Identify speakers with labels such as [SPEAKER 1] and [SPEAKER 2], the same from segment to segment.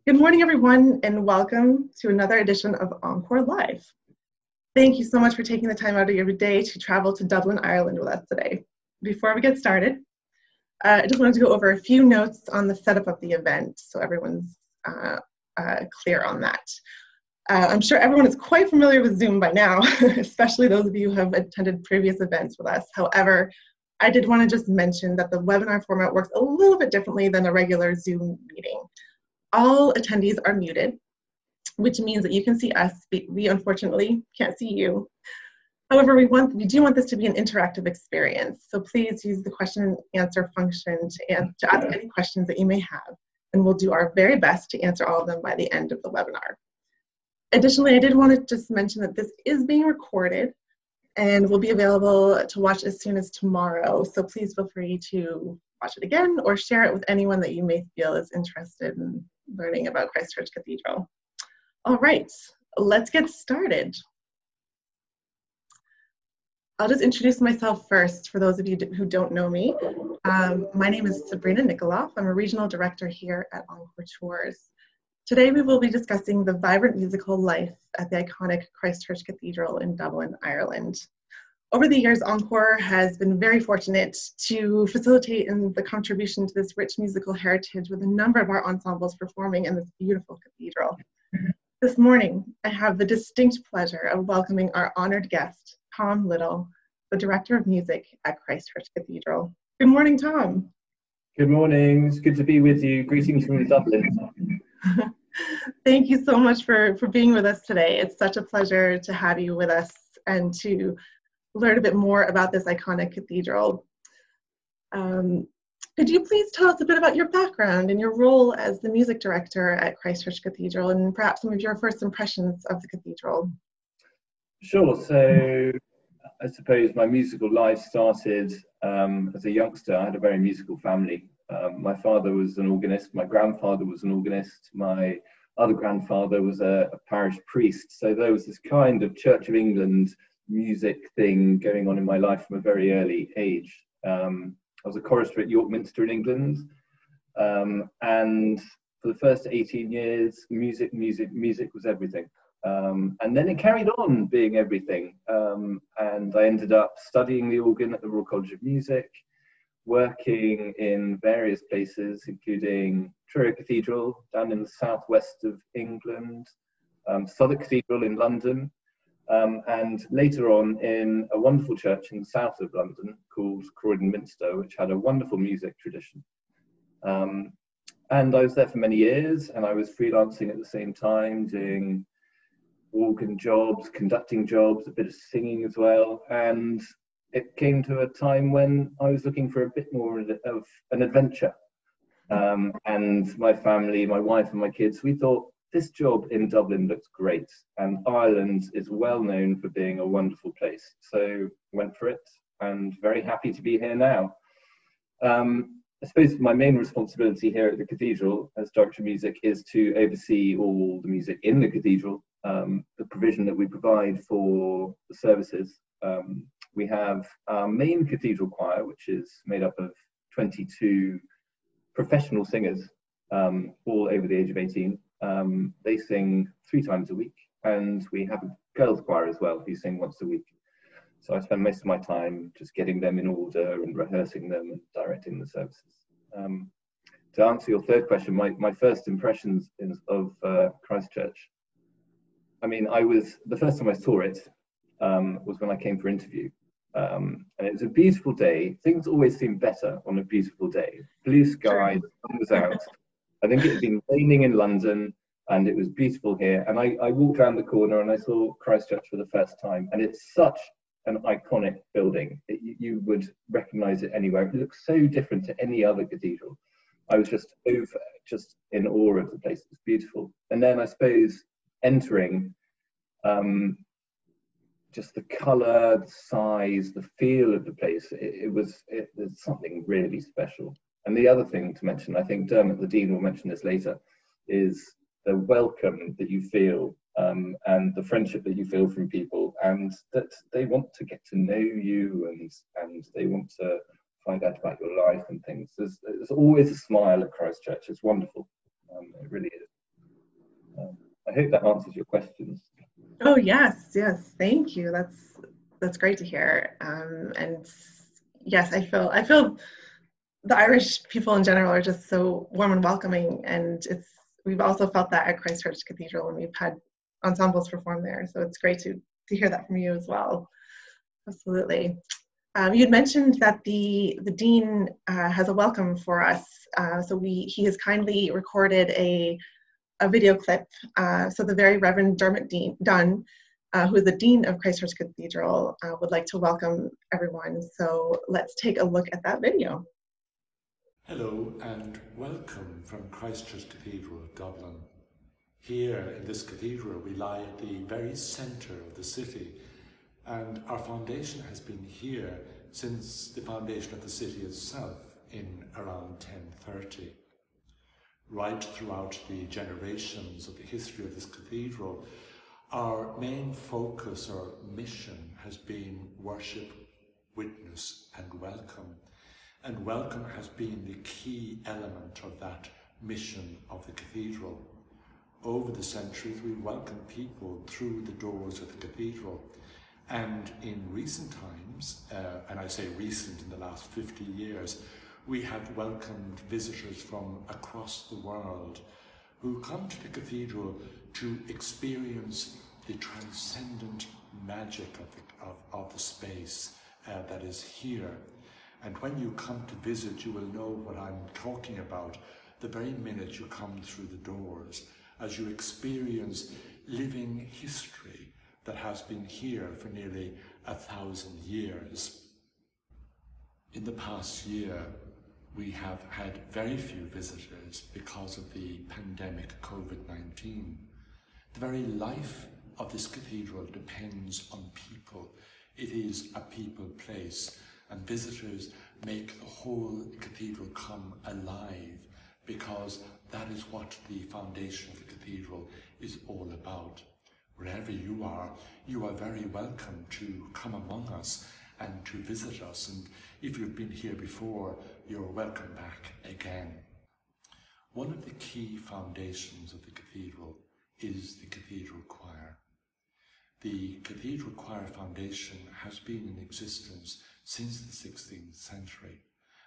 [SPEAKER 1] Good morning, everyone, and welcome to another edition of Encore Live. Thank you so much for taking the time out of your day to travel to Dublin, Ireland with us today. Before we get started, I just wanted to go over a few notes on the setup of the event so everyone's clear on that. I'm sure everyone is quite familiar with Zoom by now, especially those of you who have attended previous events with us. However, I did want to just mention that the webinar format works a little bit differently than a regular Zoom meeting. All attendees are muted, which means that you can see us. We unfortunately can't see you. However, we do want this to be an interactive experience. So please use the question and answer function to ask any questions that you may have, and we'll do our very best to answer all of them by the end of the webinar. Additionally, I did want to just mention that this is being recorded and will be available to watch as soon as tomorrow. So please feel free to watch it again or share it with anyone that you may feel is interested in learning about Christ Church Cathedral. All right, let's get started. I'll just introduce myself first for those of you who don't know me. My name is Sabrina Nikoloff. I'm a regional director here at Encore Tours. Today we will be discussing the vibrant musical life at the iconic Christ Church Cathedral in Dublin, Ireland. Over the years, Encore has been very fortunate to facilitate in the contribution to this rich musical heritage with a number of our ensembles performing in this beautiful cathedral. This morning, I have the distinct pleasure of welcoming our honored guest, Tom Little, the Director of Music at Christ Church Cathedral. Good morning, Tom.
[SPEAKER 2] Good morning. It's good to be with you. Greetings from Dublin.
[SPEAKER 1] Thank you so much for being with us today. It's such a pleasure to have you with us and to learn a bit more about this iconic cathedral. Could you please tell us a bit about your background and your role as the music director at Christ Church Cathedral and perhaps some of your first impressions of the cathedral?
[SPEAKER 2] Sure. So I suppose my musical life started as a youngster. I had a very musical family. My father was an organist, my grandfather was an organist, my other grandfather was a parish priest. So there was this kind of Church of England music thing going on in my life from a very early age. I was a chorister at York Minster in England, and for the first 18 years, music was everything. And then it carried on being everything, and I ended up studying the organ at the Royal College of Music, working in various places, including Truro Cathedral down in the southwest of England, Southwark Cathedral in London, and later on in a wonderful church in the south of London called Croydon Minster, which had a wonderful music tradition. And I was there for many years, and I was freelancing at the same time, doing organ jobs, conducting jobs, a bit of singing as well. And it came to a time when I was looking for a bit more of an adventure. And my family, my wife and my kids, we thought, this job in Dublin looks great, and Ireland is well known for being a wonderful place. So went for it, and very happy to be here now. I suppose my main responsibility here at the cathedral as Director of Music is to oversee all the music in the cathedral, the provision that we provide for the services. We have our main cathedral choir, which is made up of 22 professional singers, all over the age of 18. They sing 3 times a week, and we have a girls' choir as well who sing once a week. So I spend most of my time just getting them in order and rehearsing them and directing the services. To answer your third question, my first impressions of Christ Church, I mean, the first time I saw it was when I came for interview. And it was a beautiful day. Things always seem better on a beautiful day. Blue sky, the sun was out. I think it had been raining in London, and it was beautiful here. And I walked around the corner and I saw Christ Church for the first time. And it's such an iconic building. You would recognize it anywhere. It looks so different to any other cathedral. I was just in awe of the place. It's beautiful. And then I suppose entering, just the colour, the size, the feel of the place, there's something really special. And the other thing to mention, I think Dermot, the Dean, will mention this later, is the welcome that you feel and the friendship that you feel from people, and that they want to get to know you and they want to find out about your life and things. There's always a smile at Christ Church. It's wonderful. It really is. I hope that answers your questions.
[SPEAKER 1] Oh yes, yes, thank you. That's great to hear. And yes, I feel the Irish people in general are just so warm and welcoming, and we've also felt that at Christchurch Cathedral when we've had ensembles perform there. So it's great to hear that from you as well. Absolutely. You'd mentioned that the dean has a welcome for us. So he has kindly recorded a video clip. So the Very Revd Dermot Dunne, who is the Dean of Christchurch Cathedral, would like to welcome everyone. So let's take a look at that video.
[SPEAKER 3] Hello and welcome from Christchurch Cathedral, Dublin. Here in this cathedral we lie at the very centre of the city, and our foundation has been here since the foundation of the city itself in around 1030. Right throughout the generations of the history of this cathedral, our main focus or mission has been worship, witness and welcome. And welcome has been the key element of that mission of the cathedral. Over the centuries, we welcome people through the doors of the cathedral. And in recent times, and I say recent in the last 50 years, we have welcomed visitors from across the world who come to the cathedral to experience the transcendent magic of the space that is here. And when you come to visit, you will know what I'm talking about the very minute you come through the doors, as you experience living history that has been here for nearly 1,000 years. In the past year, we have had very few visitors because of the pandemic COVID-19. The very life of this cathedral depends on people. It is a people place, and visitors make the whole cathedral come alive, because that is what the foundation of the cathedral is all about. Wherever you are very welcome to come among us and to visit us, and if you've been here before, you're welcome back again. One of the key foundations of the cathedral is the cathedral choir. The Cathedral Choir Foundation has been in existence since the 16th century,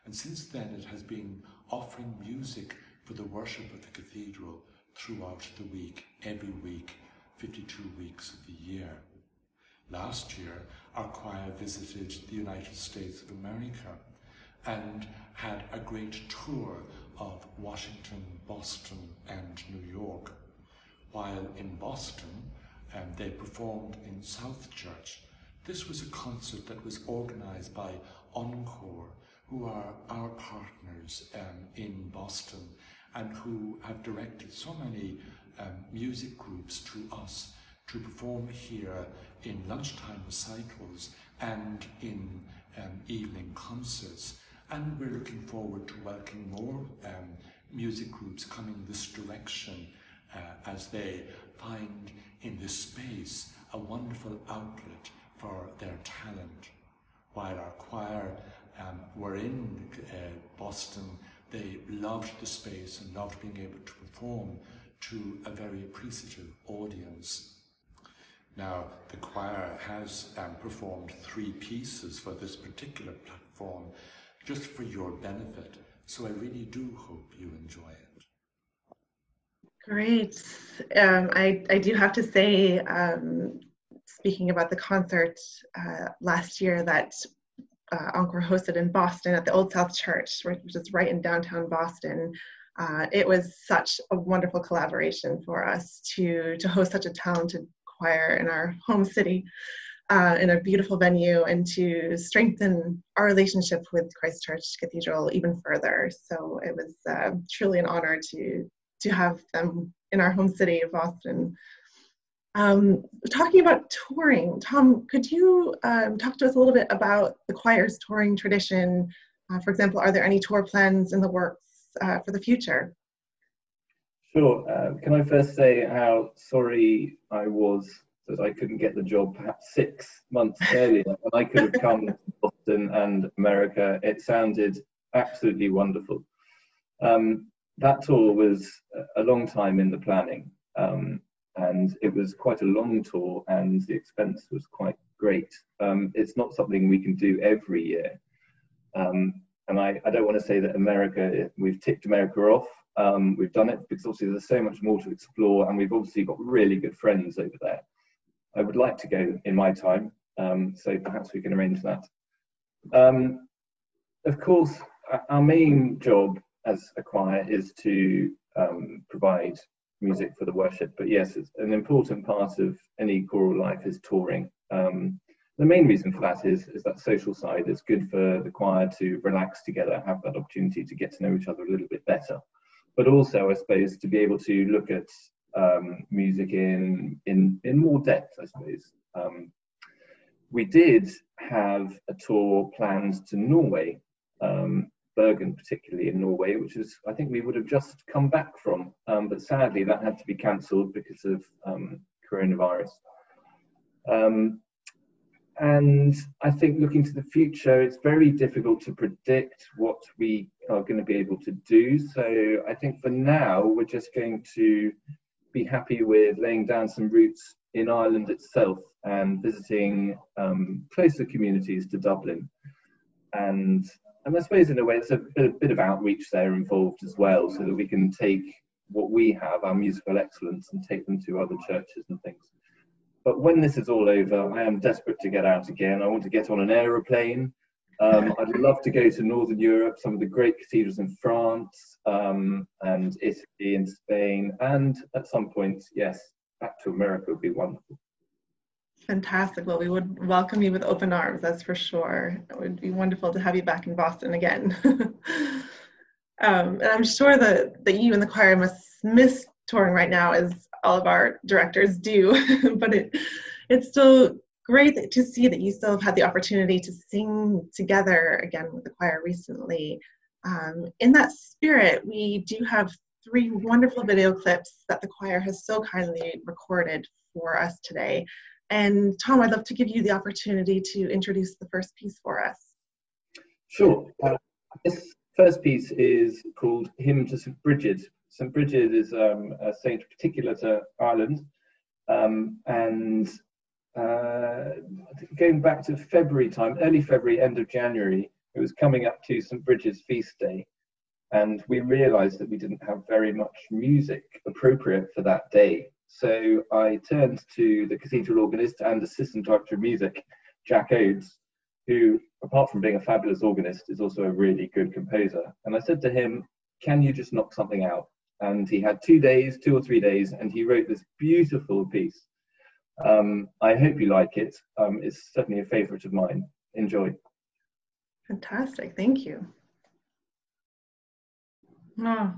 [SPEAKER 3] and since then it has been offering music for the worship of the cathedral throughout the week, every week, 52 weeks of the year. Last year, our choir visited the United States of America and had a great tour of Washington, Boston, and New York. While in Boston, they performed in South Church. This was a concert that was organized by Encore, who are our partners in Boston and who have directed so many music groups to us to perform here in lunchtime recitals and in evening concerts. And we're looking forward to welcoming more music groups coming this direction as they find in this space a wonderful outlet for their talent. While our choir were in Boston, they loved the space and loved being able to perform to a very appreciative audience. Now, the choir has performed 3 pieces for this particular platform, just for your benefit, so I really do hope you enjoy it.
[SPEAKER 1] Great. I do have to say, speaking about the concert last year that Encore hosted in Boston at the Old South Church, which is right in downtown Boston, it was such a wonderful collaboration for us to host such a talented choir in our home city, in a beautiful venue, and to strengthen our relationship with Christchurch Cathedral even further. So it was truly an honor to have them in our home city of Boston. Talking about touring, Tom, could you talk to us a little bit about the choir's touring tradition? For example, are there any tour plans in the works for the future?
[SPEAKER 2] Sure. Can I first say how sorry I was that I couldn't get the job perhaps 6 months earlier, and I could have come to Boston and America. It sounded absolutely wonderful. That tour was a long time in the planning, and it was quite a long tour, and the expense was quite great. It's not something we can do every year. And I don't want to say that we've ticked America off. We've done it because obviously there's so much more to explore, and we've obviously got really good friends over there. I would like to go in my time, so perhaps we can arrange that. Of course, our main job as a choir is to provide music for the worship, but yes, it's an important part of any choral life is touring. The main reason for that is that social side. It's good for the choir to relax together, have that opportunity to get to know each other a little bit better, but also, I suppose, to be able to look at music in more depth, I suppose. We did have a tour planned to Norway, Bergen particularly in Norway, which is, I think we would have just come back from, but sadly that had to be cancelled because of coronavirus. And I think looking to the future, it's very difficult to predict what we are going to be able to do. So I think for now, we're just going to be happy with laying down some roots in Ireland itself and visiting closer communities to Dublin. And I suppose in a way, it's a bit of outreach there involved as well, so that we can take what we have, our musical excellence, and take them to other churches and things. But when this is all over, I am desperate to get out again. I want to get on an aeroplane. I'd love to go to Northern Europe, some of the great cathedrals in France and Italy and Spain. And at some point, yes, back to America would be wonderful.
[SPEAKER 1] Fantastic. Well, we would welcome you with open arms, that's for sure. It would be wonderful to have you back in Boston again. And I'm sure that you and the choir must miss touring right now, as all of our directors do, but it's still great to see that you still have had the opportunity to sing together again with the choir recently. In that spirit, we do have 3 wonderful video clips that the choir has so kindly recorded for us today. And Tom, I'd love to give you the opportunity to introduce the first piece for us.
[SPEAKER 2] Sure. This first piece is called Hymn to St. Bridget. St. Bridget is a saint particular to Ireland, and going back to February time, early February, end of January, it was coming up to St. Bridget's feast day, and we realised that we didn't have very much music appropriate for that day. So I turned to the cathedral organist and assistant director of music, Jack Oates, who, apart from being a fabulous organist, is also a really good composer. And I said to him, can you just knock something out? And he had 2 or 3 days, and he wrote this beautiful piece. I hope you like it. It's certainly a favourite of mine. Enjoy.
[SPEAKER 1] Fantastic, thank you. Oh.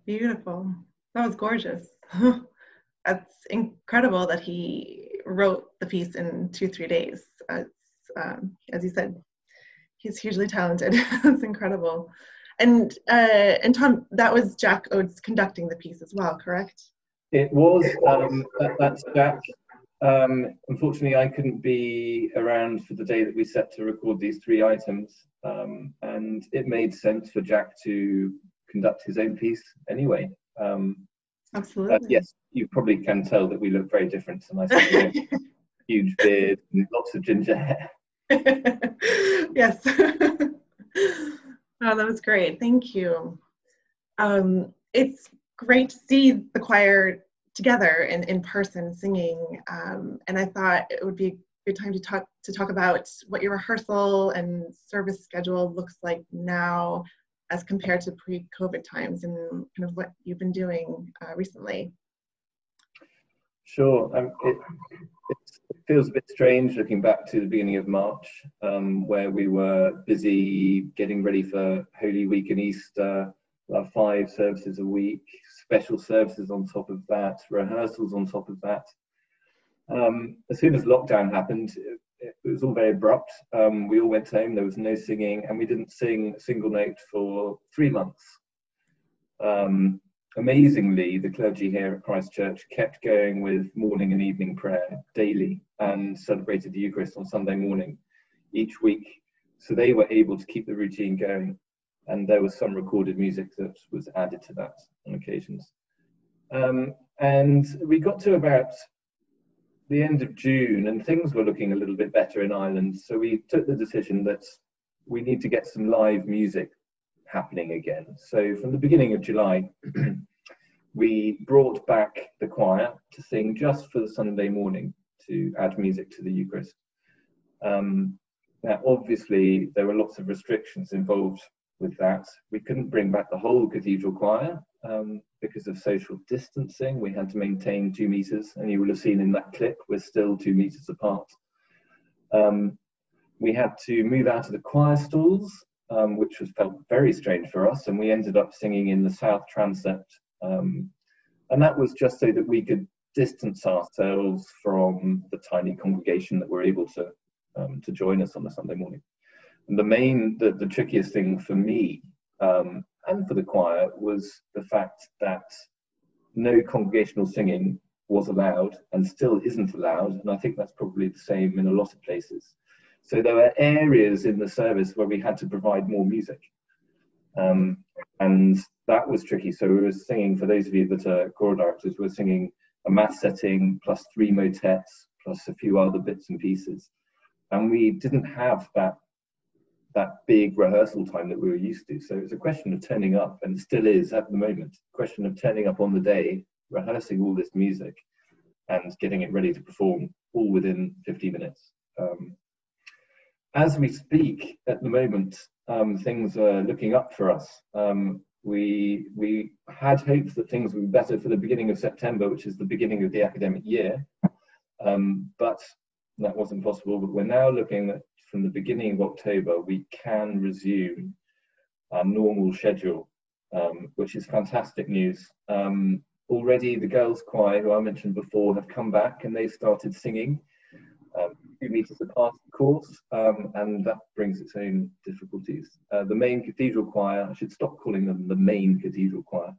[SPEAKER 1] Beautiful. That was gorgeous. That's incredible that he wrote the piece in 2-3 days. As you said, he's hugely talented. That's incredible. And Tom, that was Jack Oates conducting the piece as well, correct?
[SPEAKER 2] It was. That's Jack. Unfortunately, I couldn't be around for the day that we set to record these 3 items, and it made sense for Jack to conduct his own piece anyway.
[SPEAKER 1] Absolutely.
[SPEAKER 2] Yes, you probably can tell that we look very different. And I said, huge beard and lots of ginger hair.
[SPEAKER 1] Yes. Oh, that was great. Thank you. It's great to see the choir together in person singing, and I thought it would be a good time to talk about what your rehearsal and service schedule looks like now as compared to pre-COVID times, and kind of what you've been doing recently.
[SPEAKER 2] Sure. It feels a bit strange looking back to the beginning of March, where we were busy getting ready for Holy Week and Easter. 5 services a week, special services on top of that, rehearsals on top of that. As soon as lockdown happened, it was all very abrupt. We all went home, there was no singing, and we didn't sing a single note for 3 months. Amazingly, the clergy here at Christ Church kept going with morning and evening prayer daily and celebrated the Eucharist on Sunday morning each week. So they were able to keep the routine going. And there was some recorded music that was added to that on occasions. And we got to about the end of June and things were looking a little bit better in Ireland. So we took the decision that we need to get some live music happening again. So from the beginning of July, we brought back the choir to sing just for the Sunday morning to add music to the Eucharist. Now, obviously, there were lots of restrictions involved with that. We couldn't bring back the whole cathedral choir because of social distancing. We had to maintain 2 meters, and you will have seen in that clip, we're still 2 meters apart. We had to move out of the choir stalls, which felt very strange for us, and we ended up singing in the south transept. And that was just so that we could distance ourselves from the tiny congregation that were able to join us on the Sunday morning. And the trickiest thing for me and for the choir was the fact that no congregational singing was allowed and still isn't allowed, and I think that's probably the same in a lot of places. So there were areas in the service where we had to provide more music, and that was tricky. So we were singing, for those of you that are choral directors, we're singing a mass setting plus 3 motets plus a few other bits and pieces, and we didn't have that big rehearsal time that we were used to. So it was a question of turning up, and it still is at the moment, a question of turning up on the day, rehearsing all this music and getting it ready to perform all within 50 minutes. As we speak at the moment, things are looking up for us. We had hopes that things would be better for the beginning of September, which is the beginning of the academic year, but that wasn't possible. But we're now looking at, from the beginning of October, we can resume our normal schedule, which is fantastic news. Already the girls' choir, who I mentioned before, have come back and they started singing 2 meters apart, of course, and that brings its own difficulties. The main cathedral choir, I should stop calling them the main cathedral choir.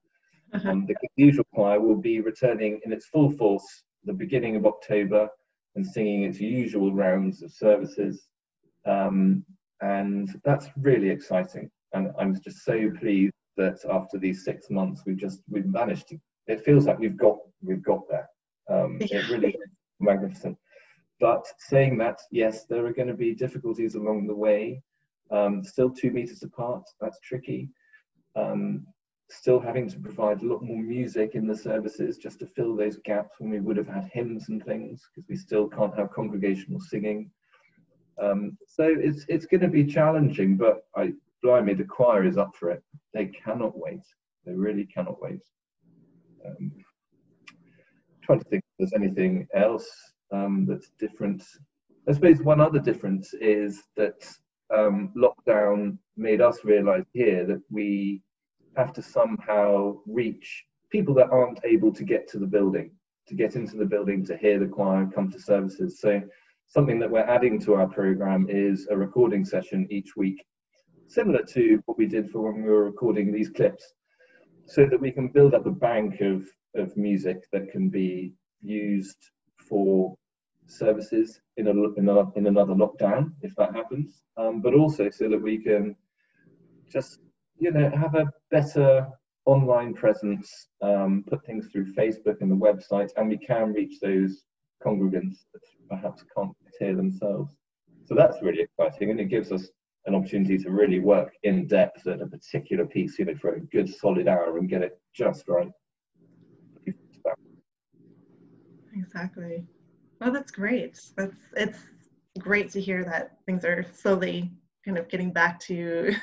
[SPEAKER 2] The cathedral choir will be returning in its full force the beginning of October and singing its usual rounds of services. And that's really exciting. And I'm just so pleased that after these 6 months, we've managed to, it feels like we've got there. It really is magnificent. But saying that, yes, there are going to be difficulties along the way. Still 2 meters apart, that's tricky. Still having to provide a lot more music in the services just to fill those gaps when we would have had hymns and things, because we still can't have congregational singing. So it's going to be challenging, but blimey, the choir is up for it. They cannot wait. They really cannot wait. Trying to think if there's anything else that's different. I suppose one other difference is that lockdown made us realise here that we have to somehow reach people that aren't able to get to the building, to get into the building, to hear the choir, come to services. So something that we're adding to our program is a recording session each week, similar to what we did for when we were recording these clips, so that we can build up a bank of music that can be used for services in another lockdown, if that happens, but also so that we can just, have a better online presence, put things through Facebook and the website, and we can reach those congregants that perhaps can't hear themselves. So that's really exciting, and it gives us an opportunity to really work in depth at a particular piece, for a good solid hour and get it just right.
[SPEAKER 1] Exactly. Well, that's great. It's great to hear that things are slowly kind of getting back to,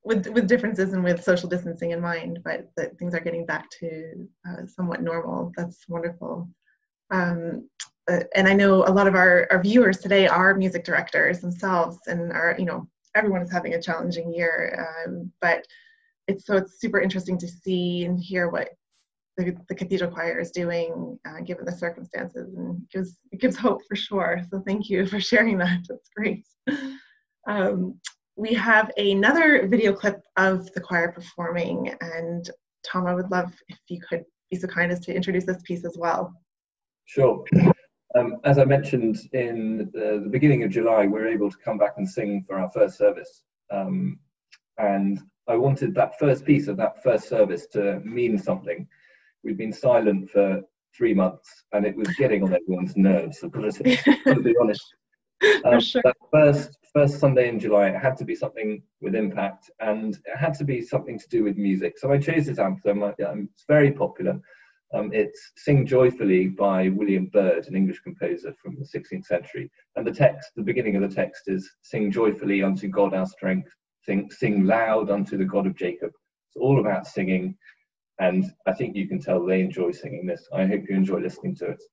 [SPEAKER 1] with differences and with social distancing in mind, but that things are getting back to somewhat normal. That's wonderful. And I know a lot of our viewers today are music directors themselves, and everyone is having a challenging year. But it's super interesting to see and hear what the Cathedral Choir is doing, given the circumstances, and it gives hope for sure. So thank you for sharing that. That's great. We have another video clip of the choir performing, and Tom, I would love if you could be so kind as to introduce this piece as well.
[SPEAKER 2] Sure. As I mentioned in the beginning of July, we were able to come back and sing for our first service. And I wanted that first piece of that first service to mean something. We'd been silent for 3 months, and it was getting on everyone's nerves, I've got to be honest.
[SPEAKER 1] Sure.
[SPEAKER 2] That first Sunday in July, it had to be something with impact, and it had to be something to do with music. So I chose this anthem. It's very popular. It's Sing Joyfully by William Byrd, an English composer from the 16th century. And the beginning of the text is, "Sing joyfully unto God our strength, sing loud unto the God of Jacob." It's all about singing, and I think you can tell they enjoy singing this. I hope you enjoy listening to it.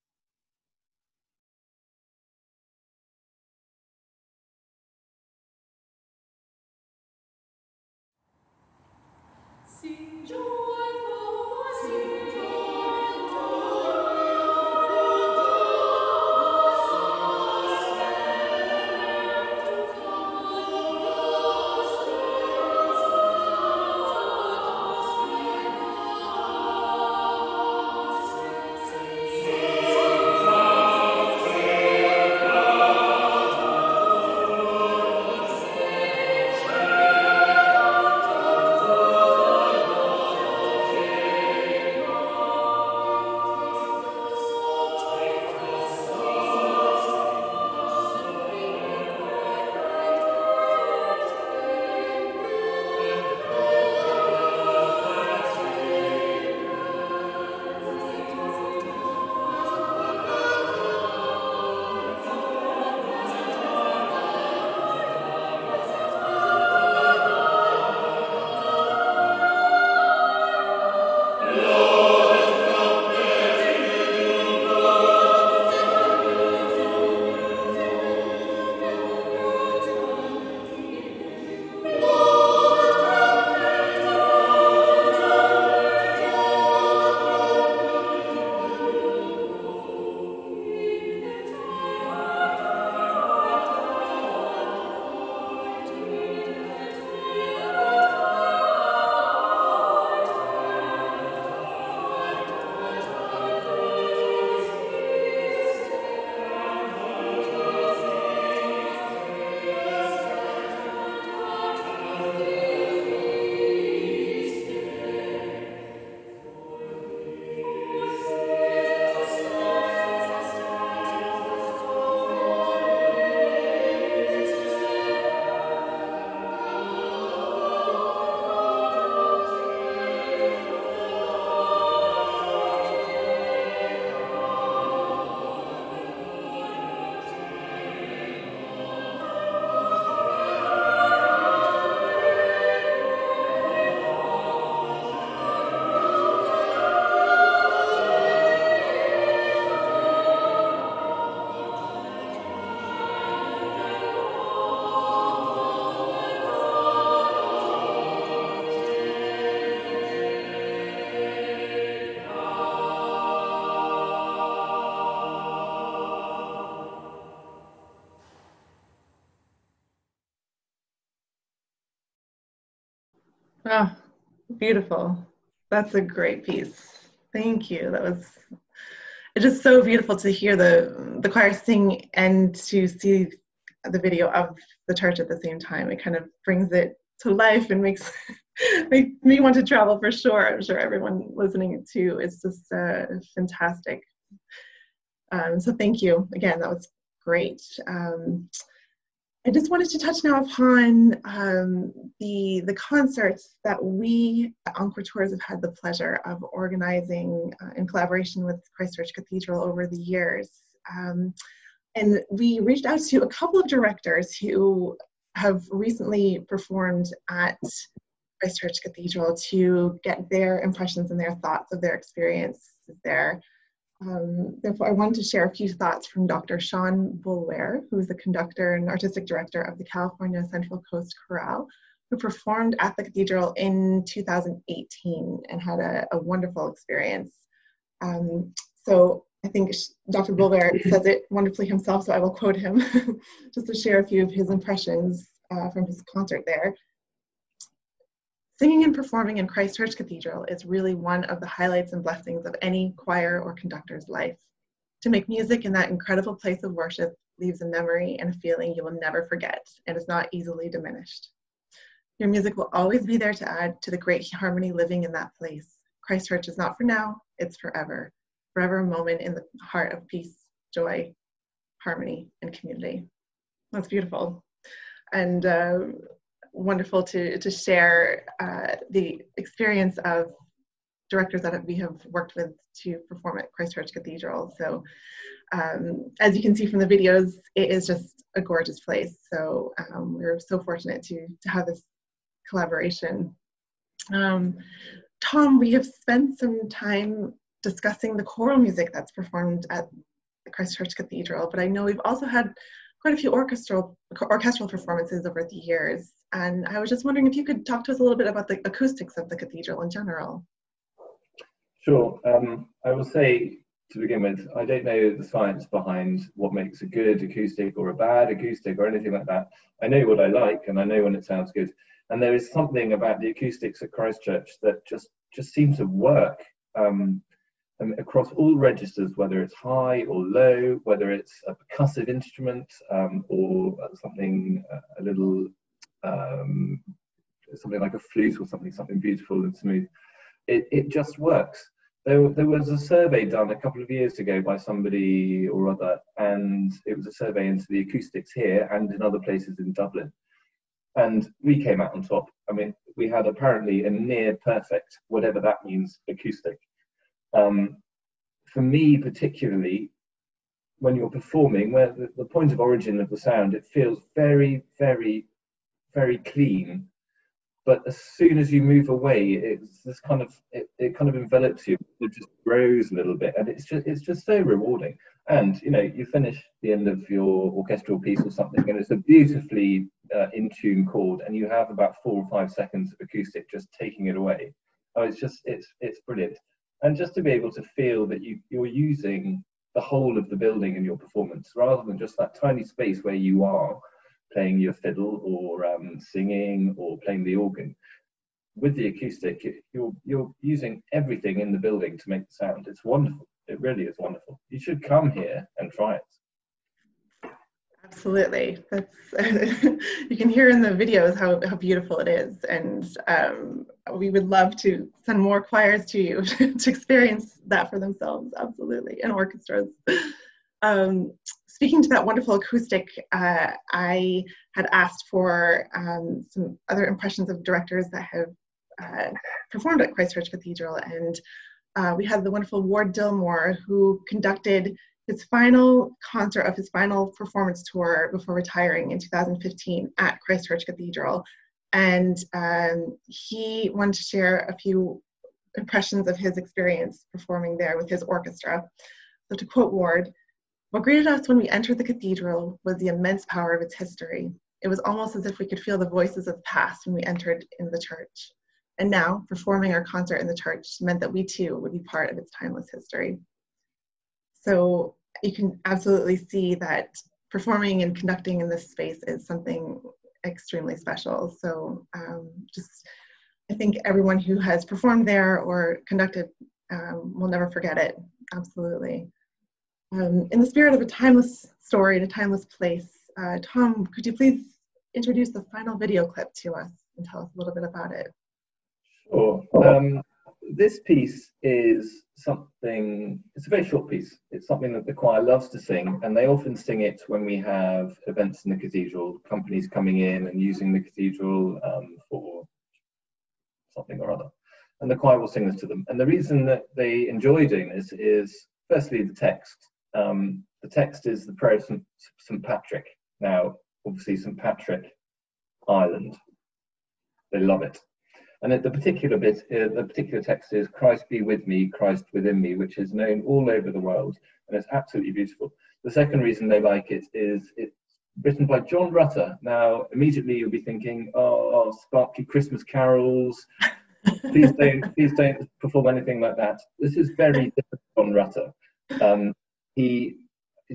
[SPEAKER 4] Sing joyful, sing joyful. Sing
[SPEAKER 1] Oh, beautiful. That's a great piece. Thank you. It's just so beautiful to hear the choir sing and to see the video of the church at the same time. It kind of brings it to life and makes me want to travel for sure. I'm sure everyone listening too. It's just fantastic. So thank you again. That was great. I just wanted to touch now upon the concerts that we at Encore Tours have had the pleasure of organizing in collaboration with Christchurch Cathedral over the years. And we reached out to a couple of directors who have recently performed at Christchurch Cathedral to get their impressions and their thoughts of their experiences there. Therefore, I wanted to share a few thoughts from Dr. Sean Boulware, who is the conductor and artistic director of the California Central Coast Chorale, who performed at the cathedral in 2018 and had a wonderful experience. So I think Dr. Boulware says it wonderfully himself, so I will quote him just to share a few of his impressions from his concert there. Singing and performing in Christchurch Cathedral is really one of the highlights and blessings of any choir or conductor's life. To make music in that incredible place of worship leaves a memory and a feeling you will never forget and is not easily diminished. Your music will always be there to add to the great harmony living in that place. Christchurch is not for now, it's forever. Forever a moment in the heart of peace, joy, harmony, and community. That's beautiful. And wonderful to share the experience of directors that we have worked with to perform at Christchurch Cathedral. So as you can see from the videos, it is just a gorgeous place. So we're so fortunate to have this collaboration. Tom, we have spent some time discussing the choral music that's performed at the Christchurch Cathedral, but I know we've also had quite a few orchestral performances over the years. And I was just wondering if you could talk to us a little bit about the acoustics of the cathedral in general.
[SPEAKER 2] Sure. I will say to begin with, I don't know the science behind what makes a good acoustic or a bad acoustic or anything like that. I know what I like and I know when it sounds good. And there is something about the acoustics at Christchurch that just seems to work across all registers, whether it's high or low, whether it's a percussive instrument or something a little something like a flute or something beautiful and smooth. It just works. There was a survey done a couple of years ago by somebody or other, and it was a survey into the acoustics here and in other places in Dublin. And we came out on top. I mean, we had apparently a near perfect, whatever that means, acoustic. For me particularly, when you're performing, where the point of origin of the sound, it feels very, very, very clean. But as soon as you move away, it's this kind of it kind of envelops you. It just grows a little bit, and it's just so rewarding. And you know, you finish the end of your orchestral piece or something, and it's a beautifully in tune chord, and you have about 4 or 5 seconds of acoustic just taking it away. Oh, it's brilliant. And just to be able to feel that you're using the whole of the building in your performance, rather than just that tiny space where you are playing your fiddle or singing or playing the organ. With the acoustic, you're using everything in the building to make the sound. It's wonderful. It really is wonderful. You should come here and try it.
[SPEAKER 1] Absolutely. That's you can hear in the videos how beautiful it is, and we would love to send more choirs to you to experience that for themselves. Absolutely, and orchestras. Speaking to that wonderful acoustic, I had asked for some other impressions of directors that have performed at Christchurch Cathedral, and we had the wonderful Ward Dillmore, who conducted his final concert of his final performance tour before retiring in 2015 at Christchurch Cathedral. And he wanted to share a few impressions of his experience performing there with his orchestra. So to quote Ward, "What greeted us when we entered the cathedral was the immense power of its history. It was almost as if we could feel the voices of the past when we entered in the church. And now, performing our concert in the church meant that we too would be part of its timeless history." So you can absolutely see that performing and conducting in this space is something extremely special. So just I think everyone who has performed there or conducted will never forget it. Absolutely. In the spirit of a timeless story, in a timeless place, Tom, could you please introduce the final video clip to us and tell us a little bit about it?
[SPEAKER 2] Sure. This piece is something, it's a very short piece. It's something that the choir loves to sing, and they often sing it when we have events in the cathedral, companies coming in and using the cathedral for something or other. And the choir will sing this to them. And the reason that they enjoy doing this is, firstly, the text. The text is the prayer of St. Patrick. Now, obviously, St. Patrick, Ireland, they love it. And at the particular bit, the particular text is "Christ be with me, Christ within me," which is known all over the world, and it's absolutely beautiful. The second reason they like it is it's written by John Rutter. Now, immediately you'll be thinking, "Oh, sparkly Christmas carols! Please don't perform anything like that." This is very different from John Rutter. He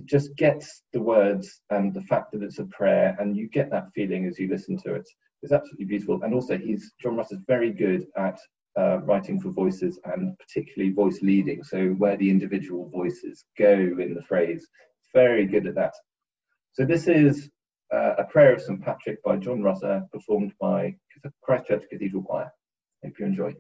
[SPEAKER 2] just gets the words and the fact that it's a prayer, and you get that feeling as you listen to it. It's absolutely beautiful. And also, John Rutter's very good at writing for voices, and particularly voice leading, so where the individual voices go in the phrase. Very good at that. So this is a prayer of St. Patrick by John Rutter, performed by Christchurch Cathedral Choir. Hope you enjoy.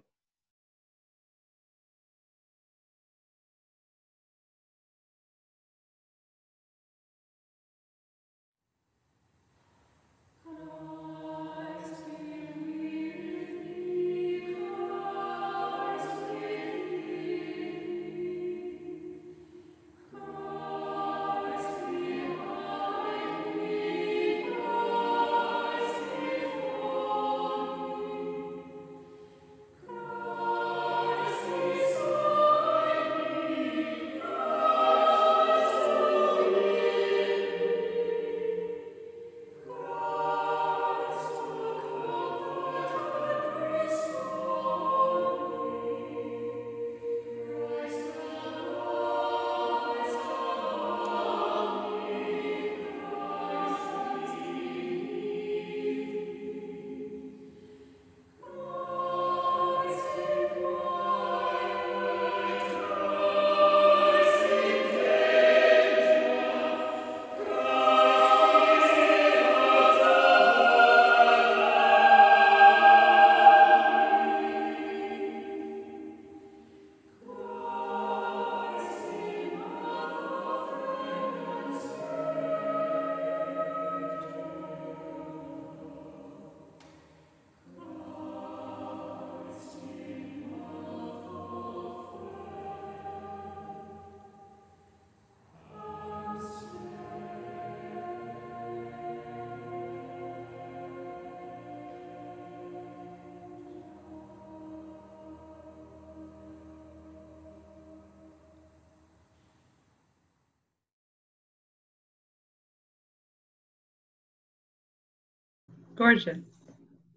[SPEAKER 1] Gorgeous.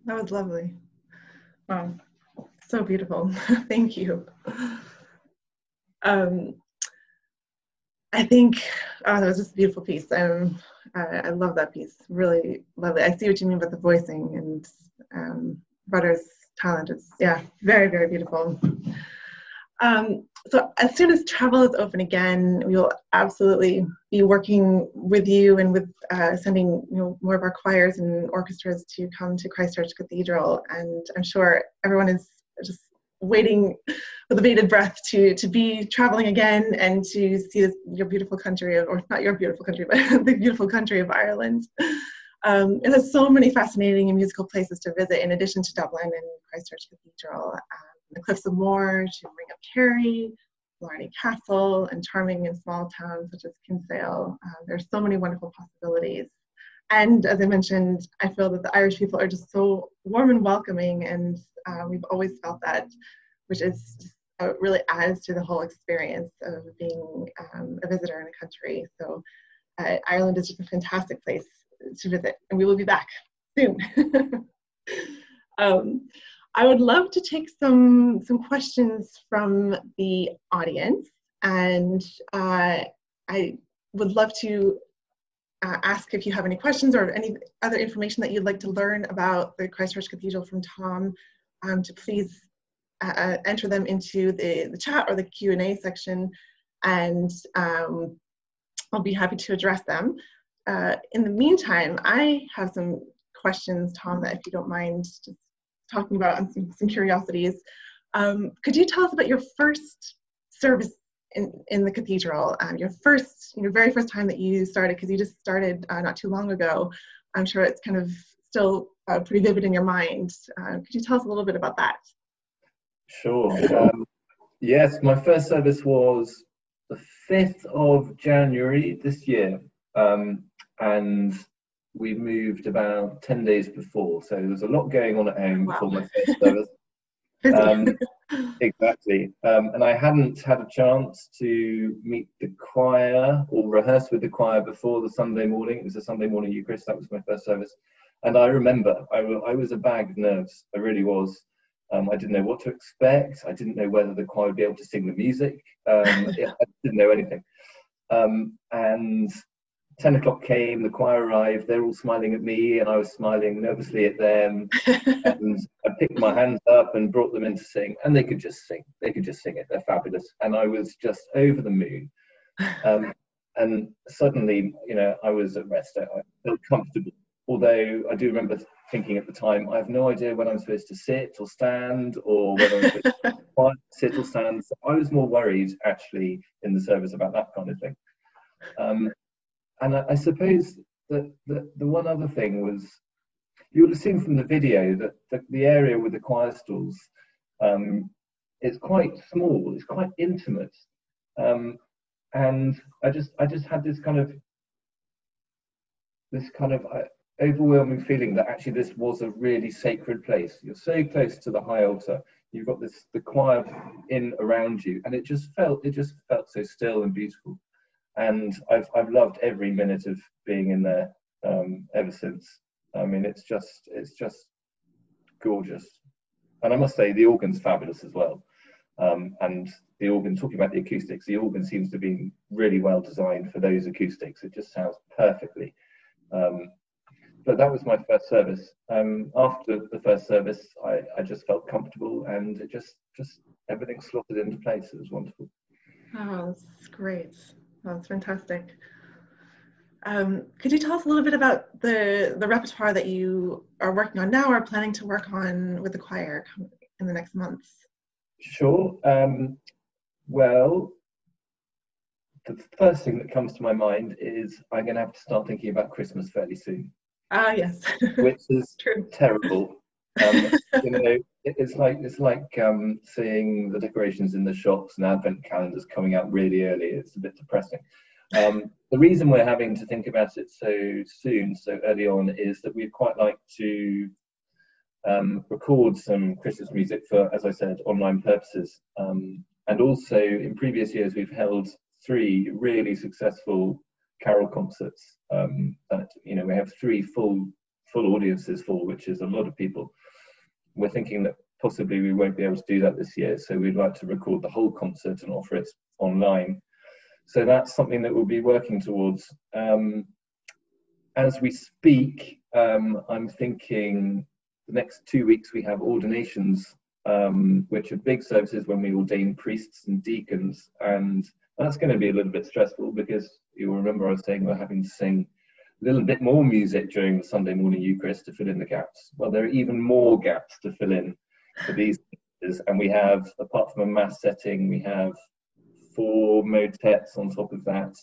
[SPEAKER 1] That was lovely. Wow, so beautiful. Thank you. I think, oh, that was just a beautiful piece. I love that piece. Really lovely. I see what you mean about the voicing, and Rutter's talent is, yeah, very, very beautiful. So as soon as travel is open again, we will absolutely be working with you and with sending more of our choirs and orchestras to come to Christchurch Cathedral. And I'm sure everyone is just waiting with a bated breath to be traveling again and to see your beautiful country, or not your beautiful country, but the beautiful country of Ireland. It has so many fascinating and musical places to visit in addition to Dublin and Christchurch Cathedral. The Cliffs of Moher, to Ring of Kerry, Blarney Castle, and charming and small towns such as Kinsale. There's so many wonderful possibilities. And as I mentioned, I feel that the Irish people are just so warm and welcoming, and we've always felt that, which is just, really adds to the whole experience of being a visitor in a country. So Ireland is just a fantastic place to visit, and we will be back soon. I would love to take some questions from the audience, and I would love to ask if you have any questions or any other information that you'd like to learn about the Christchurch Cathedral from Tom. to please enter them into the chat or the Q&A section, and I'll be happy to address them. In the meantime, I have some questions, Tom, that if you don't mind just talking about, and some curiosities. Could you tell us about your first service in the cathedral, your very first time that you started, because you just started not too long ago. I'm sure it's kind of still pretty vivid in your mind. Could you tell us a little bit about that?
[SPEAKER 2] Sure. Yes, my first service was the 5th of January this year, and we moved about 10 days before, so there was a lot going on at home before my first service. Exactly. And I hadn't had a chance to meet the choir or rehearse with the choir before the Sunday morning. It was a Sunday morning Eucharist. That was my first service. And I remember I was a bag of nerves. I really was. I didn't know what to expect. I didn't know whether the choir would be able to sing the music. I didn't know anything. And 10 o'clock came, the choir arrived, they're all smiling at me, and I was smiling nervously at them. And I picked my hands up and brought them in to sing, and they could just sing. They could just sing it. They're fabulous. And I was just over the moon. And suddenly, I was at rest. I felt comfortable. Although I do remember thinking at the time, I have no idea when I'm supposed to sit or stand, or whether I'm supposed to sit or stand. So I was more worried, actually, in the service about that kind of thing. And I suppose that the one other thing was, you would have seen from the video that the area with the choir stalls is quite small, it's quite intimate. And I just had this kind of overwhelming feeling that actually this was a really sacred place. You're so close to the high altar, you've got the choir in around you, and it just felt so still and beautiful. And I've loved every minute of being in there ever since. I mean, it's just gorgeous. And I must say, the organ's fabulous as well. And the organ, talking about the acoustics, the organ seems to be really well designed for those acoustics. It just sounds perfectly. But that was my first service. After the first service, I just felt comfortable, and it just everything slotted into place. It was wonderful.
[SPEAKER 1] Oh, that's great. That's fantastic. Could you tell us a little bit about the repertoire that you are working on now, or planning to work on with the choir in the next months?
[SPEAKER 2] Sure. Well, the first thing that comes to my mind is I'm going to have to start thinking about Christmas fairly soon.
[SPEAKER 1] Ah, yes.
[SPEAKER 2] Which is
[SPEAKER 1] true.
[SPEAKER 2] Terrible. It's like seeing the decorations in the shops and advent calendars coming out really early. It's a bit depressing. The reason we're having to think about it so soon, so early on, is that we'd quite like to record some Christmas music for, as I said, online purposes. And also, in previous years, we've held 3 really successful carol concerts that we have 3 full audiences for, which is a lot of people. We're thinking that possibly we won't be able to do that this year, so we'd like to record the whole concert and offer it online. So that's something that we'll be working towards. As we speak, I'm thinking the next 2 weeks we have ordinations, which are big services when we ordain priests and deacons, and that's going to be a little bit stressful because you'll remember I was saying we're having to sing a little bit more music during the Sunday morning Eucharist to fill in the gaps. Well, there are even more gaps to fill in for these services, and we have, apart from a mass setting, we have 4 motets on top of that,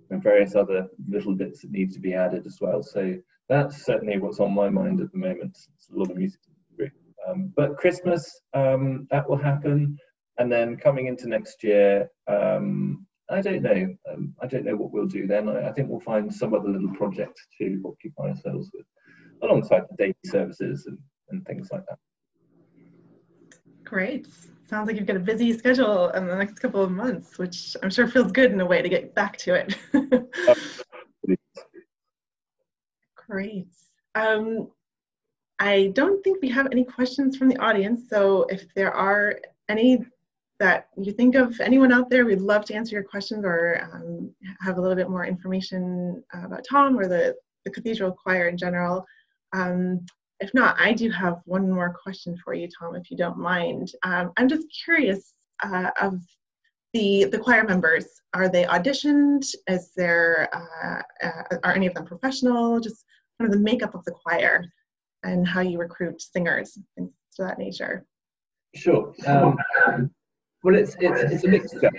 [SPEAKER 2] and various other little bits that need to be added as well. So that's certainly what's on my mind at the moment. It's a lot of music to do. But Christmas, that will happen. And then coming into next year, I don't know. I don't know what we'll do then. I think we'll find some other little project to occupy ourselves with, alongside the daily services and things like that.
[SPEAKER 1] Great. Sounds like you've got a busy schedule in the next couple of months, which I'm sure feels good in a way to get back to it. Great. I don't think we have any questions from the audience, so if there are any that you think of, anyone out there, we'd love to answer your questions or have a little bit more information about Tom or the Cathedral Choir in general. If not, I do have one more question for you, Tom, if you don't mind. I'm just curious of the choir members. Are they auditioned? Is there are any of them professional? Just kind of the makeup of the choir and how you recruit singers, things to that nature.
[SPEAKER 2] Sure. Well, it's a mixture.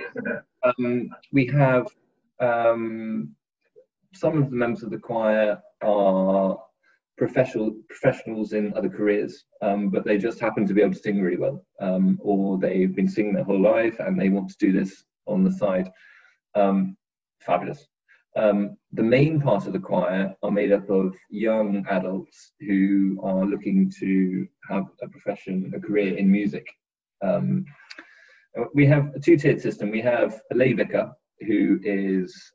[SPEAKER 2] We have some of the members of the choir are professionals in other careers, but they just happen to be able to sing really well, or they've been singing their whole life and they want to do this on the side. Fabulous. The main part of the choir are made up of young adults who are looking to have a profession, a career in music. We have a two-tiered system. We have a lay vicar, who is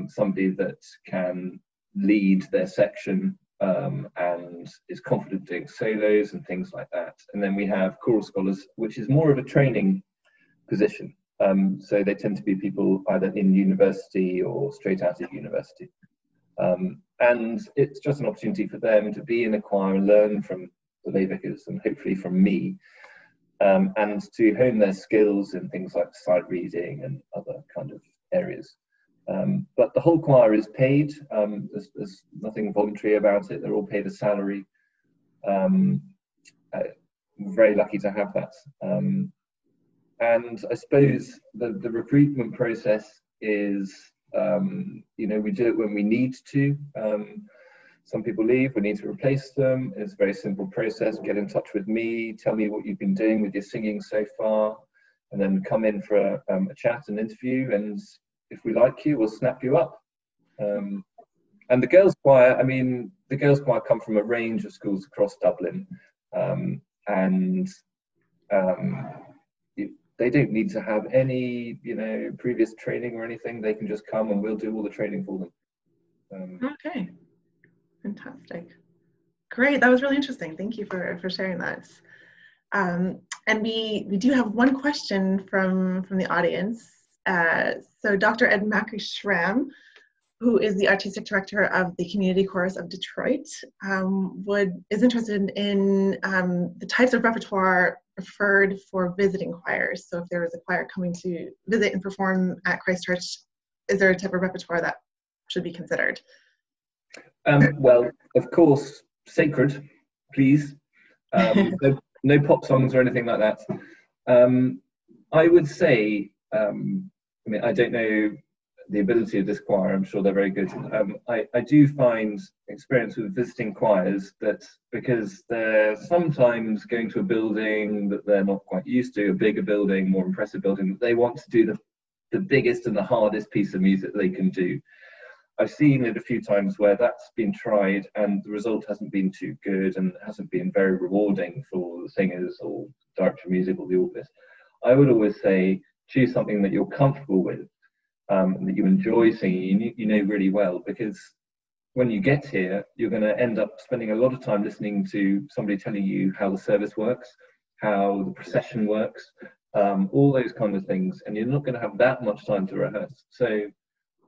[SPEAKER 2] somebody that can lead their section and is confident doing solos and things like that. And then we have choral scholars, which is more of a training position. So they tend to be people either in university or straight out of university. And it's just an opportunity for them to be in a choir and learn from the lay vicars and hopefully from me, and to hone their skills in things like sight reading and other kind of areas. But the whole choir is paid. There's nothing voluntary about it. They're all paid a salary. Very lucky to have that. And I suppose the recruitment process is, we do it when we need to. Some people leave, we need to replace them. It's a very simple process. Get in touch with me, tell me what you've been doing with your singing so far, and then come in for a chat and interview. And if we like you, we'll snap you up. And the girls' choir, the girls' choir come from a range of schools across Dublin. They don't need to have any, previous training or anything. They can just come and we'll do all the training for them.
[SPEAKER 1] Okay, fantastic. Great, that was really interesting. Thank you for sharing that. And we do have one question from the audience. So Dr. Ed Macri-Schramm, who is the artistic director of the Community Chorus of Detroit, is interested in the types of repertoire preferred for visiting choirs. So if there was a choir coming to visit and perform at Christ Church, is there a type of repertoire that should be considered?
[SPEAKER 2] Well, of course, sacred, please. No pop songs or anything like that. I would say, I don't know the ability of this choir. I'm sure they're very good. I do find experience with visiting choirs that because they're sometimes going to a building that they're not quite used to, a bigger building, more impressive building, they want to do the biggest and the hardest piece of music they can do. I've seen it a few times where that's been tried and the result hasn't been too good and hasn't been very rewarding for the singers or director of music or the organist. I would always say choose something that you're comfortable with, that you enjoy singing, you know really well, because when you get here, you're going to end up spending a lot of time listening to somebody telling you how the service works, how the procession works, all those kind of things, and you're not going to have that much time to rehearse. So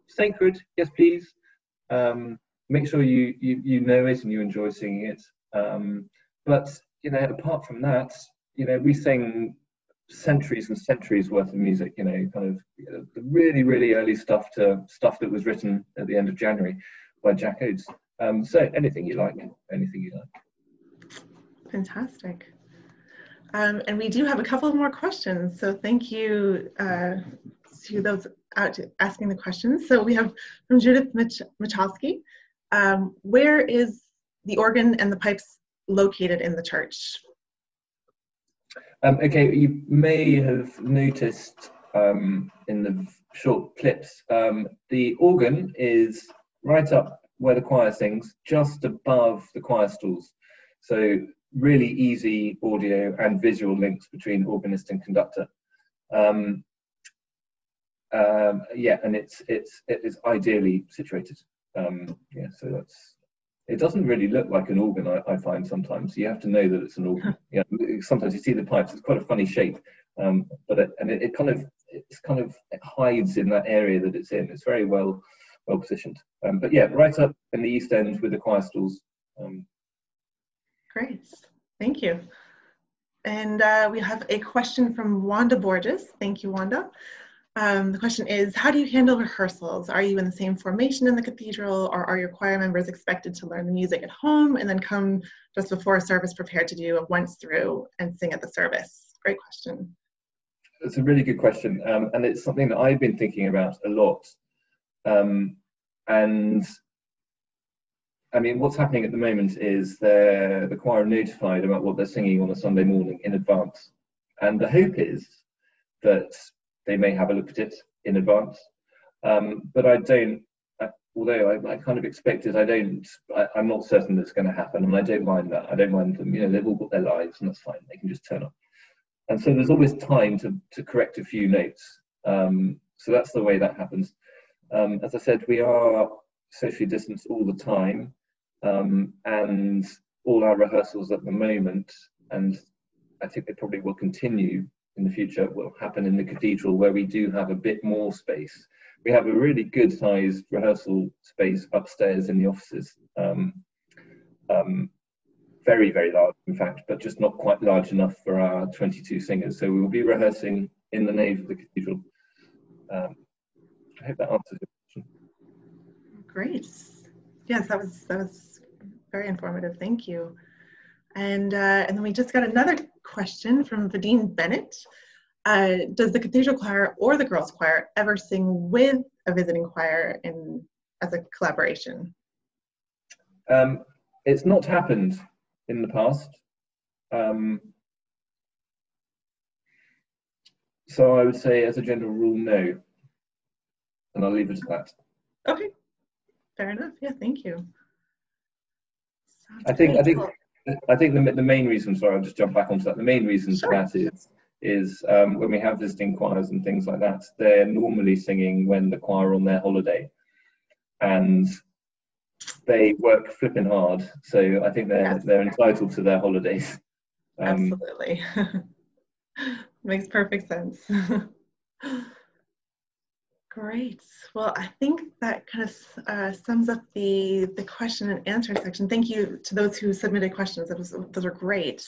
[SPEAKER 2] sacred, yes please. Make sure you know it and you enjoy singing it. But apart from that, we sing centuries and centuries worth of music. The really, really early stuff to stuff that was written at the end of January by Jack Oates. So anything you like,
[SPEAKER 1] Fantastic. And we do have a couple of more questions. So thank you to those out asking the questions. So we have from Judith Michalski. Where is the organ and the pipes located in the church?
[SPEAKER 2] Okay, you may have noticed in the short clips, the organ is right up where the choir sings, just above the choir stalls. So really easy audio and visual links between organist and conductor. And it is ideally situated. So it doesn't really look like an organ, I find sometimes. You have to know that it's an organ. Sometimes you see the pipes, it's quite a funny shape, but it hides in that area that it's in. It's very well positioned. But yeah, right up in the east end with the choir stalls.
[SPEAKER 1] Great, thank you. And we have a question from Wanda Borges. Thank you, Wanda. The question is, how do you handle rehearsals? Are you in the same formation in the cathedral, or are your choir members expected to learn the music at home and then come just before a service prepared to do a once through and sing at the service? Great question.
[SPEAKER 2] It's a really good question, and it's something that I've been thinking about a lot. And I mean, what's happening at the moment is the choir are notified about what they're singing on a Sunday morning in advance. And the hope is that they may have a look at it in advance. But I don't, although I kind of expect it, I'm not certain that's going to happen. And I don't mind that. I don't mind them, you know, they've all got their lives and that's fine. They can just turn up. And so there's always time to correct a few notes. So that's the way that happens. As I said, we are socially distanced all the time. And all our rehearsals at the moment, and I think they probably will continue in the future, will happen in the cathedral, where we do have a bit more space. We have a really good sized rehearsal space upstairs in the offices. Very, very large, in fact, but just not quite large enough for our 22 singers. So we will be rehearsing in the nave of the cathedral. I hope that answers your question.
[SPEAKER 1] Great. Yes, that was very informative. Thank you. And then we just got another question from Vadine Bennett. Does the cathedral choir or the girls choir ever sing with a visiting choir as a collaboration?
[SPEAKER 2] It's not happened in the past. So I would say, as a general rule, no. And I'll leave it at that.
[SPEAKER 1] Okay, fair enough. Yeah, thank you.
[SPEAKER 2] I think the main reason, sorry, I'll just jump back onto that. The main reason for that is when we have visiting choirs and things like that, they're normally singing when the choir are on their holiday, and they work flipping hard. So I think they're entitled to their holidays.
[SPEAKER 1] Absolutely, makes perfect sense. Great. Well, I think that kind of sums up the question and answer section. Thank you to those who submitted questions. Those were great.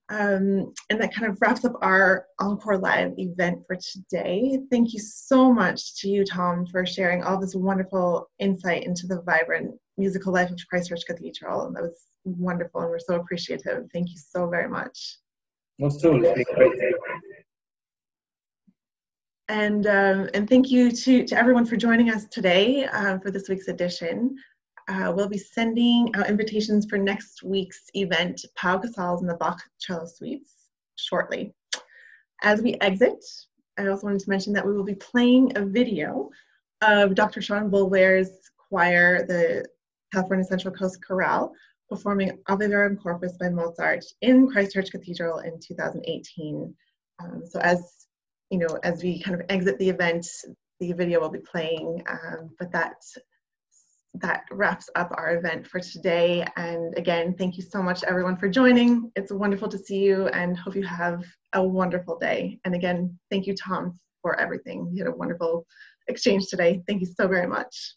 [SPEAKER 1] And that kind of wraps up our Encore Live event for today. Thank you so much to you, Tom, for sharing all this wonderful insight into the vibrant musical life of Christ Church Cathedral. That was wonderful, and we're so appreciative. Thank you so very much.
[SPEAKER 2] It's been great.
[SPEAKER 1] And thank you to everyone for joining us today for this week's edition. We'll be sending out invitations for next week's event, Pau Casals and the Bach Cello Suites, shortly. As we exit, I also wanted to mention that we will be playing a video of Dr. Sean Boulware's choir, the California Central Coast Chorale, performing Ave Verum Corpus by Mozart in Christ Church Cathedral in 2018. So as we kind of exit the event, the video will be playing, but that wraps up our event for today. And again, thank you so much everyone for joining. It's wonderful to see you, and hope you have a wonderful day. And again, thank you, Tom, for everything. You had a wonderful exchange today. Thank you so very much.